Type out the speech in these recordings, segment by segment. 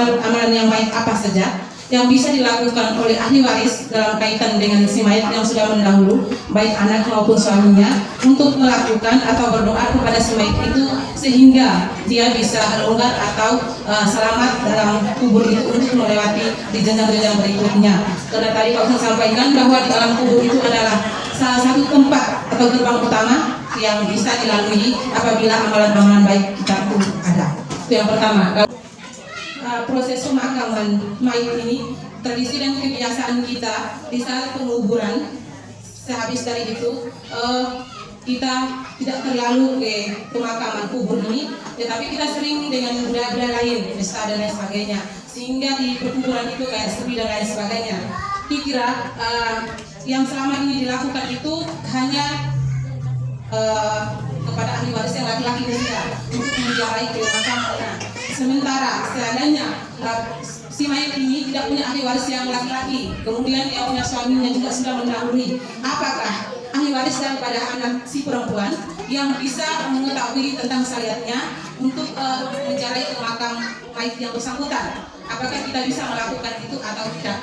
amalan-amalan yang baik apa saja yang bisa dilakukan oleh ahli waris dalam kaitan dengan si mayat yang sudah mendahulu, baik anak maupun suaminya, untuk melakukan atau berdoa kepada si mayat itu sehingga dia bisa longgar atau selamat dalam kubur itu untuk melewati di jenjang-jenjang berikutnya. Karena tadi Pak Ustaz sampaikan bahwa di dalam kubur itu adalah salah satu tempat atau gerbang utama yang bisa dilalui apabila amalan-amalan baik kita itu ada. Itu yang pertama. Proses pemakaman mayat ini, tradisi dan kebiasaan kita di saat penguburan, sehabis dari itu kita tidak terlalu ke pemakaman kubur ini, tetapi kita sering dengan budaya-budaya lain, pesta dan lain sebagainya, sehingga di perkuburan itu kayak sepi dan lain sebagainya. Dikira yang selama ini dilakukan itu hanya kepada ahli waris yang laki-laki saja untuk menziarahi ke makam. Sementara seandainya si mayat ini tidak punya ahli waris yang laki-laki, kemudian dia punya suaminya juga sudah mendahului, apakah ahli waris daripada anak si perempuan yang bisa mengetahui tentang syariatnya untuk menziarahi ke makam mayat yang bersangkutan? Apakah kita bisa melakukan itu atau tidak?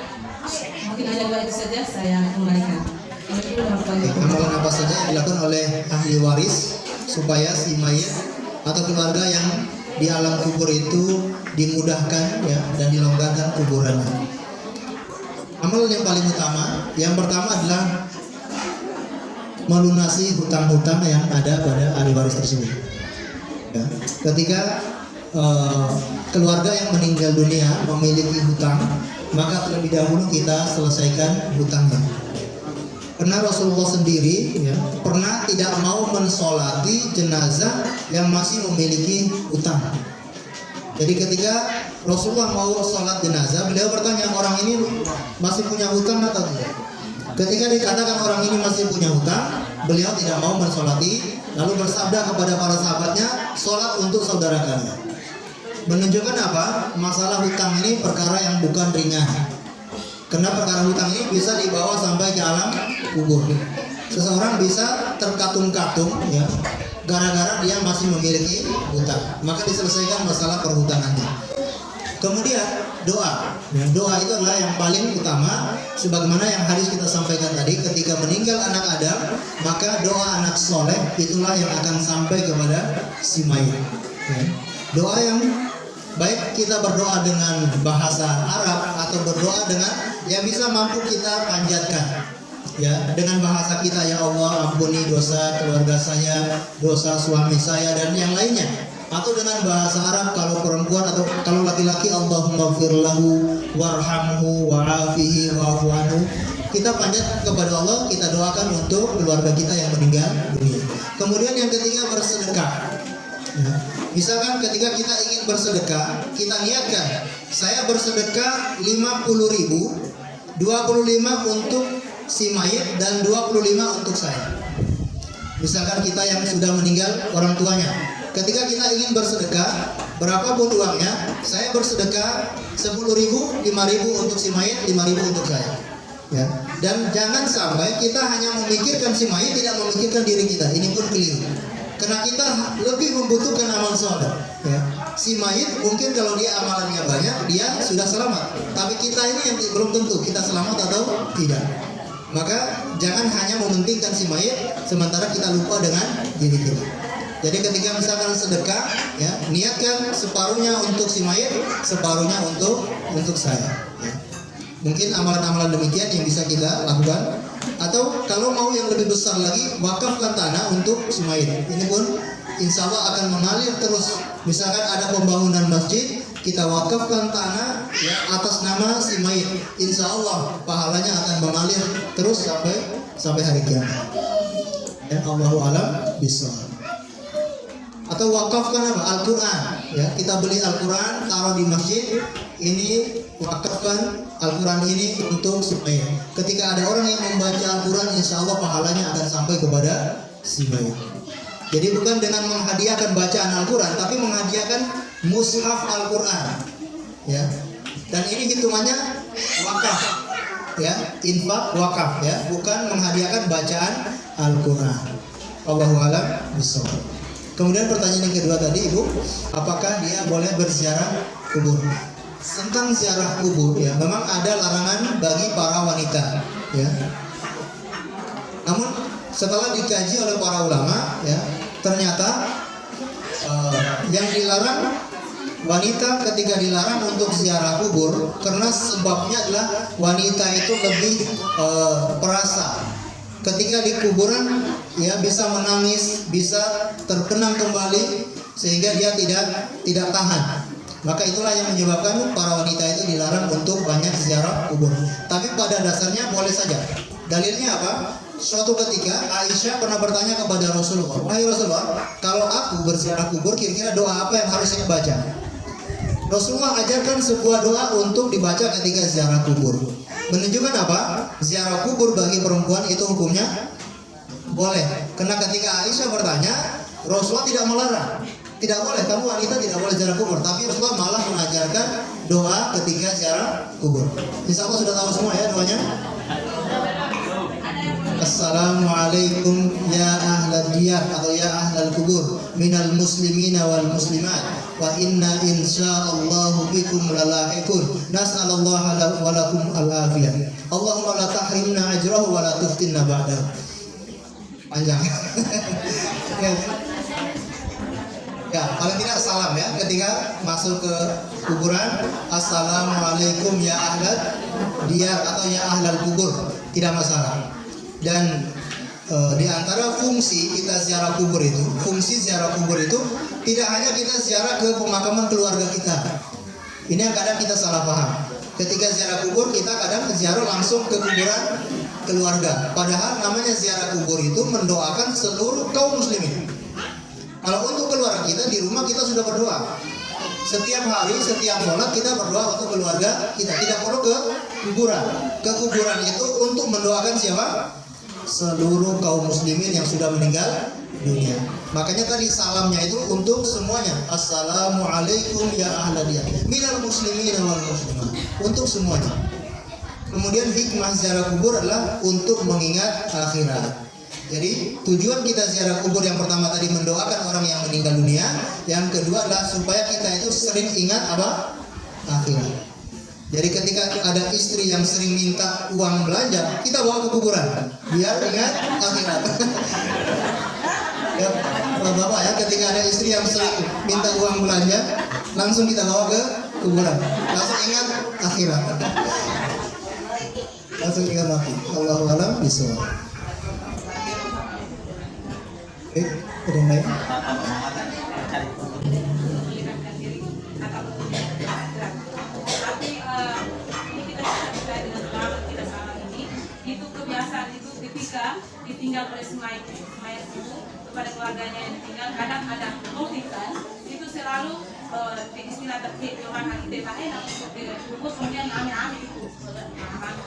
Mungkin hanya dua itu saja saya kembalikan. Amalan apa saja yang dilakukan oleh ahli waris supaya si mayat atau keluarga yang di alam kubur itu dimudahkan ya dan dilonggarkan kuburannya. Amalan yang paling utama, yang pertama adalah melunasi hutang-hutang yang ada pada ahli waris tersebut. Ya. Ketika keluarga yang meninggal dunia memiliki hutang, maka terlebih dahulu kita selesaikan hutangnya. Karena Rasulullah sendiri ya, pernah tidak mau mensolati jenazah yang masih memiliki utang. Jadi ketika Rasulullah mau sholat jenazah, beliau bertanya, orang ini masih punya hutang atau tidak? Ketika dikatakan orang ini masih punya hutang, beliau tidak mau mensolati, lalu bersabda kepada para sahabatnya, sholat untuk saudara kalian. Menunjukkan apa? Masalah hutang ini perkara yang bukan ringan. Karena perkara hutang ini bisa dibawa sampai ke alam kubur. Seseorang bisa terkatung-katung ya, gara-gara dia masih memiliki hutang. Maka diselesaikan masalah perhutangannya. Kemudian doa. Doa itu adalah yang paling utama. Sebagaimana yang hadis kita sampaikan tadi, ketika meninggal anak Adam, maka doa anak soleh itulah yang akan sampai kepada si mayit. Doa yang baik kita berdoa dengan bahasa Arab atau berdoa dengan yang bisa mampu kita panjatkan ya, dengan bahasa kita, ya Allah ampuni dosa keluarga saya, dosa suami saya dan yang lainnya, atau dengan bahasa Arab kalau perempuan atau kalau laki-laki, Allahumma firlahu warhamhu wa'afihi wa'afu anhu. Kita panjat kepada Allah, kita doakan untuk keluarga kita yang meninggal dunia. Kemudian yang ketiga, bersedekah ya. Misalkan ketika kita ingin bersedekah, kita niatkan, saya bersedekah 50.000, 25 untuk si mayit dan 25 untuk saya. Misalkan kita yang sudah meninggal orang tuanya, ketika kita ingin bersedekah, berapapun uangnya, saya bersedekah 10.000, 5.000 untuk si mayit, 5.000 untuk saya. Ya. Dan jangan sampai kita hanya memikirkan si mayit, tidak memikirkan diri kita. Ini pun keliru. Karena kita lebih membutuhkan amal soleh. Ya. Si mayit mungkin kalau dia amalannya banyak, dia sudah selamat. Tapi kita ini yang belum tentu kita selamat atau tidak. Maka jangan hanya mementingkan si mayit, sementara kita lupa dengan diri kita. Jadi ketika misalkan sedekah, ya, niatkan separuhnya untuk si mayit, separuhnya untuk saya. Ya. Mungkin amalan-amalan demikian yang bisa kita lakukan. Atau kalau mau yang lebih besar lagi, wakafkan tanah untuk si mayit. Ini pun insya Allah akan mengalir terus. Misalkan ada pembangunan masjid, kita wakafkan tanah ya, atas nama si mayit. Insya Allah pahalanya akan mengalir terus sampai hari kiamat. Ya, Allahu a'lam bishawab. Atau wakafkan apa? Al-Quran. Ya, kita beli Al-Quran, taruh di masjid. Ini wakafkan Al-Quran ini untuk si mayit. Ketika ada orang yang membaca Al-Quran, insya Allah pahalanya akan sampai kepada si mayit. Jadi bukan dengan menghadiahkan bacaan Al-Quran, tapi menghadiahkan mushaf Al-Quran. Ya. Dan ini hitungannya wakaf. Ya, infak wakaf ya, bukan menghadiahkan bacaan Al-Quran. Allahu a'lam bishawab. Kemudian pertanyaan yang kedua tadi, Ibu, apakah dia boleh berziarah kubur? tentang ziarah kubur ya, memang ada larangan bagi para wanita ya. Namun setelah dikaji oleh para ulama ya, ternyata yang dilarang wanita ketika dilarang untuk ziarah kubur karena sebabnya adalah wanita itu lebih perasa. Ketika di kuburan ya bisa menangis, bisa terkenang kembali sehingga dia tidak tahan. Maka itulah yang menyebabkan para wanita itu dilarang untuk banyak ziarah kubur. Tapi pada dasarnya boleh saja. Dalilnya apa? Suatu ketika Aisyah pernah bertanya kepada Rasulullah, "Wahai Rasulullah, kalau aku berziarah kubur kira-kira doa apa yang harus saya baca?" Rasulullah ajarkan sebuah doa untuk dibaca ketika ziarah kubur. Menunjukkan apa? Ziarah kubur bagi perempuan itu hukumnya boleh. Karena ketika Aisyah bertanya, Rasulullah tidak melarang. Tidak boleh, kamu wanita tidak boleh ziarah kubur. Tapi Rasulullah malah mengajarkan doa ketika ziarah kubur. Insya Allah sudah tahu semua ya doanya. Assalamualaikum ya ahlal diyar atau ya ahlal kubur minal muslimina wal muslimat wa inna insyaallahu bikum lalahiqun nas'alallahu wa lakum al-afiyah. Allahumma la tahrimna ajrahu wa la tuftinna ba'dahu. Panjang. Ya, paling tidak salam ya ketika masuk ke kuburan. Assalamualaikum ya ahlal diyar atau ya ahlal kubur, tidak masalah. Dan di antara fungsi kita ziarah kubur itu, fungsi ziarah kubur itu tidak hanya kita ziarah ke pemakaman keluarga kita. Ini yang kadang kita salah paham. Ketika ziarah kubur kita kadang ziarah langsung ke kuburan keluarga. Padahal namanya ziarah kubur itu mendoakan seluruh kaum muslimin. Kalau untuk keluarga kita di rumah kita sudah berdoa. Setiap hari, setiap sholat kita berdoa untuk keluarga kita. Tidak perlu ke kuburan. Ke kuburan itu untuk mendoakan siapa? Seluruh kaum muslimin yang sudah meninggal dunia. Makanya tadi salamnya itu untuk semuanya. Assalamualaikum ya ahlal diyar minal muslimin wal muslimat, untuk semuanya. Kemudian hikmah ziarah kubur adalah untuk mengingat akhirat. Jadi tujuan kita ziarah kubur yang pertama tadi mendoakan orang yang meninggal dunia. Yang kedua adalah supaya kita itu sering ingat apa? Akhirat. Jadi ketika ada istri yang sering minta uang belanja, kita bawa ke kuburan biar ingat akhirat. Ya, Bapak ya, ketika ada istri yang sering minta uang belanja, langsung kita bawa ke kuburan, langsung ingat akhirat. Langsung ingat mati. Allahu a'lam bishawab. Ada yang lain? Ditinggal oleh mayat itu kepada keluarganya yang ditinggal, kadang ada motif kan, itu selalu istilah orang kita enak untuk dikubur kemudian amin itu.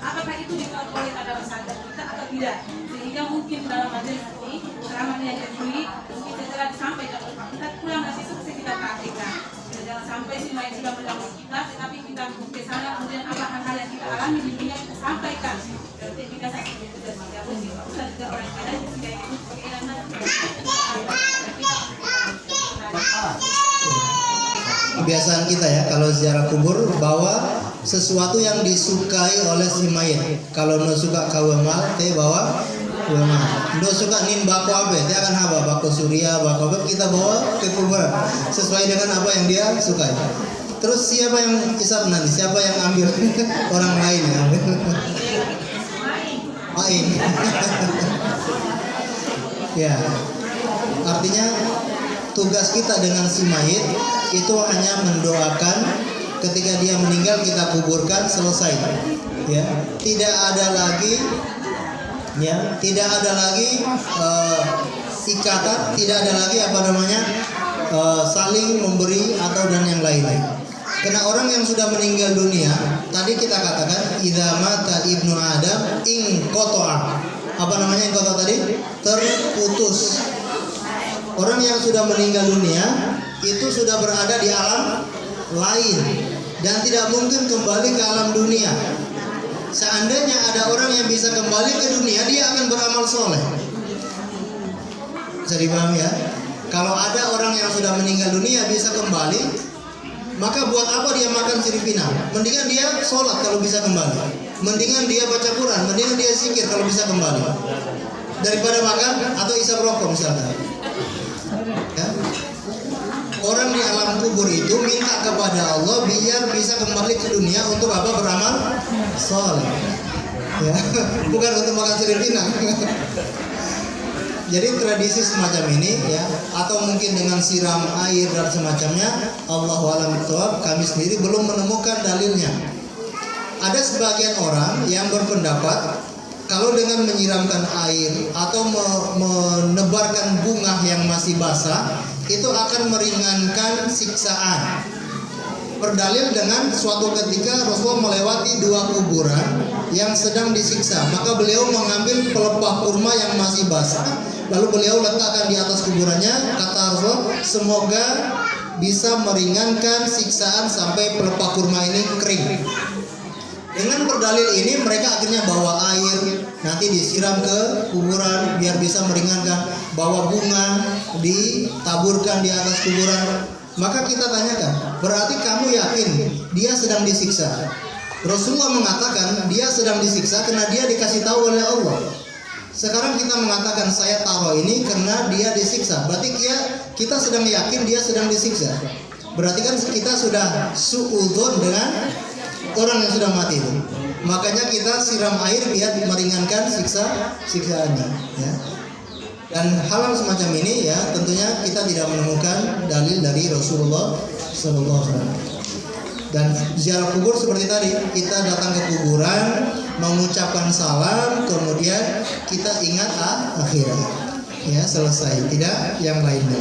Apakah itu diperboleh pada masyarakat kita atau tidak? Sehingga mungkin dalam majelis ini selama yang terjadi mungkin setelah disampaikan kita pulang dari situ kita praktikkan. Jangan sampai si mayat sudah mendampingi kita, tetapi kita ke sana kemudian apa hal yang kita alami di dunia kita sampaikan. Berarti kita juga orang kira jika itu kebiasaan kita ya, kalau ziarah kubur bawa sesuatu yang disukai oleh si mayit. Kalau no suka kawamal teh bawa kawamal. No suka nin bako abe teh akan haba bako surya bako abe, kita bawa ke kuburan sesuai dengan apa yang dia sukai. Terus siapa yang isap nanti? Siapa yang ambil? Orang lain yang ambil. Main. Ya, artinya tugas kita dengan si mayit itu hanya mendoakan. Ketika dia meninggal kita kuburkan, selesai. Ya, tidak ada lagi ikatan, tidak ada lagi saling memberi atau dan yang lain-lain. Karena orang yang sudah meninggal dunia, tadi kita katakan idza mata ibnu adam in qata'a. Apa namanya in qata'a tadi? Terputus. Orang yang sudah meninggal dunia itu sudah berada di alam lain dan tidak mungkin kembali ke alam dunia. Seandainya ada orang yang bisa kembali ke dunia, dia akan beramal soleh. Bisa dipahami ya? Kalau ada orang yang sudah meninggal dunia bisa kembali, maka buat apa dia makan sirip pinang? Mendingan dia sholat kalau bisa kembali, mendingan dia baca Quran, mendingan dia zikir kalau bisa kembali, daripada makan atau isap rokok misalnya. Ya. Orang di alam kubur itu minta kepada Allah biar bisa kembali ke dunia untuk apa? Beramal soleh. Ya. Bukan untuk makan sirip pinang. Jadi tradisi semacam ini ya, atau mungkin dengan siram air dan semacamnya, Allahu a'lam bishawab, kami sendiri belum menemukan dalilnya. Ada sebagian orang yang berpendapat kalau dengan menyiramkan air atau menebarkan bunga yang masih basah itu akan meringankan siksaan. Berdalil dengan suatu ketika Rasulullah melewati 2 kuburan yang sedang disiksa, maka beliau mengambil pelepah kurma yang masih basah, lalu beliau letakkan di atas kuburannya. Kata Rasulullah, semoga bisa meringankan siksaan sampai pelepah kurma ini kering. Dengan berdalil ini mereka akhirnya bawa air, nanti disiram ke kuburan biar bisa meringankan, bawa bunga ditaburkan di atas kuburan. Maka kita tanyakan, berarti kamu yakin dia sedang disiksa? Rasulullah mengatakan dia sedang disiksa karena dia dikasih tahu oleh Allah. Sekarang kita mengatakan saya taruh ini karena dia disiksa, berarti kita sedang yakin dia sedang disiksa. Berarti kan kita sudah suudzon dengan orang yang sudah mati itu. Makanya kita siram air biar meringankan siksaannya. Ya. Dan hal semacam ini ya tentunya kita tidak menemukan dalil dari Rasulullah SAW. Dan ziarah kubur seperti tadi, kita datang ke kuburan, mengucapkan salam, kemudian kita ingat akhirat. Ya, selesai, tidak yang lainnya.